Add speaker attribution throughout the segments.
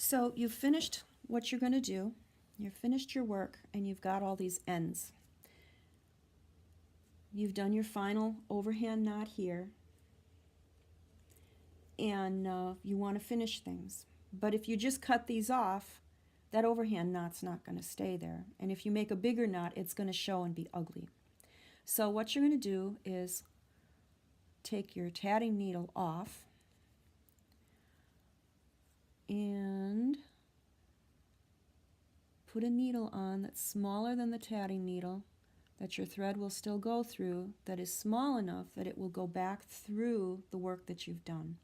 Speaker 1: So you've finished what you're going to do. You've finished your work and you've got all these ends. You've done your final overhand knot here, and you want to finish things. But if you just cut these off, that overhand knot's not going to stay there. And if you make a bigger knot, it's going to show and be ugly. So what you're going to do is take your tatting needle off and put a needle on that's smaller than the tatting needle, that your thread will still go through, that is small enough that it will go back through the work that you've done.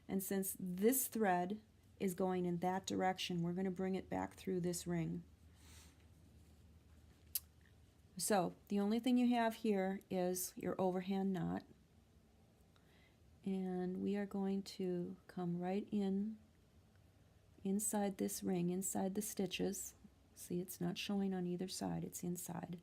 Speaker 1: And since this thread is going in that direction, we're going to bring it back through this ring. So the only thing you have here is your overhand knot, and we are going to come right in inside this ring, inside the stitches. See, it's not showing on either side, it's inside.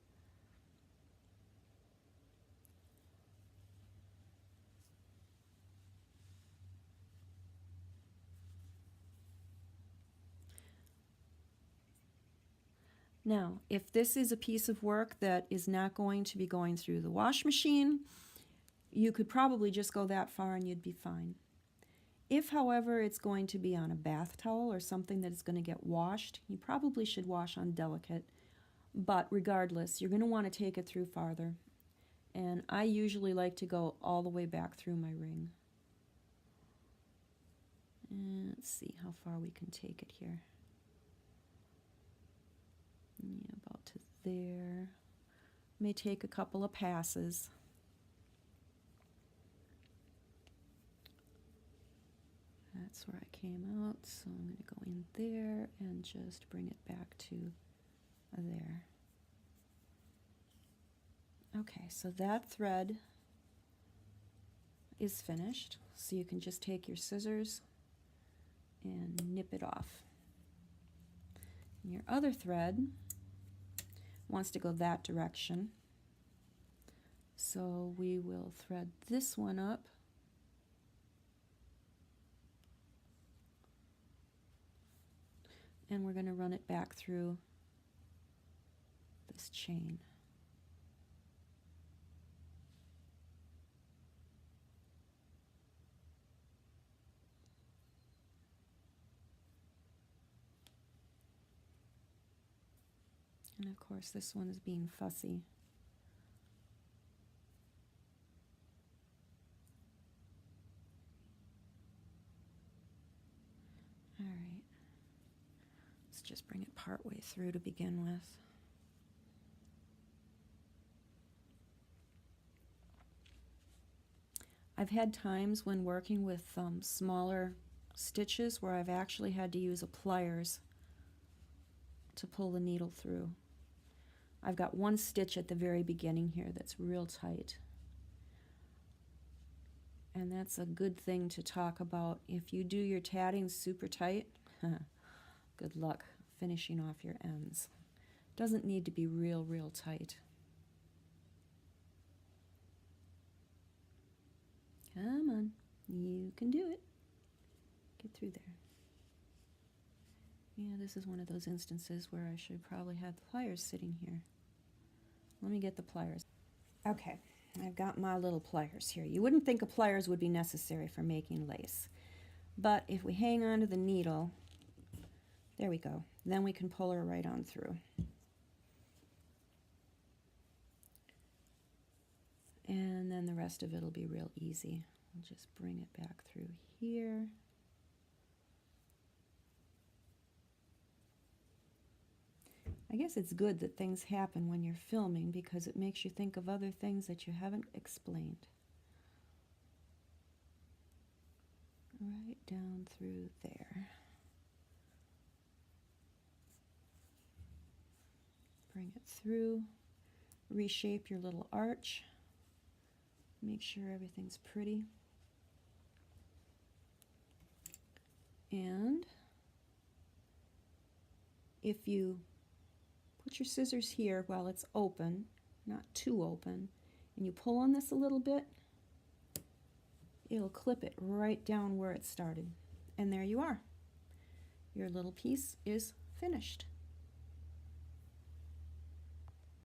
Speaker 1: Now, if this is a piece of work that is not going to be going through the wash machine, you could probably just go that far and you'd be fine. If, however, it's going to be on a bath towel or something that is going to get washed, you probably should wash on delicate. But regardless, you're going to want to take it through farther. And I usually like to go all the way back through my ring. And let's see how far we can take it here. Yeah, about to there. May take a couple of passes. That's where I came out, so I'm going to go in there and just bring it back to there. Okay, so that thread is finished, so you can just take your scissors and nip it off. And your other thread wants to go that direction, so we will thread this one up and we're going to run it back through this chain. And of course this one is being fussy. All right, let's just bring it part way through to begin with. I've had times when working with smaller stitches where I've actually had to use a pliers to pull the needle through. I've got one stitch at the very beginning here that's real tight. And that's a good thing to talk about. If you do your tatting super tight, good luck finishing off your ends. Doesn't need to be real tight. Come on, you can do it. Get through there. Yeah, this is one of those instances where I should probably have the pliers sitting here. Let me get the pliers. Okay, I've got my little pliers here. You wouldn't think a pliers would be necessary for making lace, but if we hang on to the needle, there we go, then we can pull her right on through. And then the rest of it will be real easy. I'll just bring it back through here. I guess it's good that things happen when you're filming because it makes you think of other things that you haven't explained. Right down through there. Bring it through, reshape your little arch, make sure everything's pretty. And if you put your scissors here while it's open, not too open, and you pull on this a little bit, it'll clip it right down where it started. And there you are. your little piece is finished.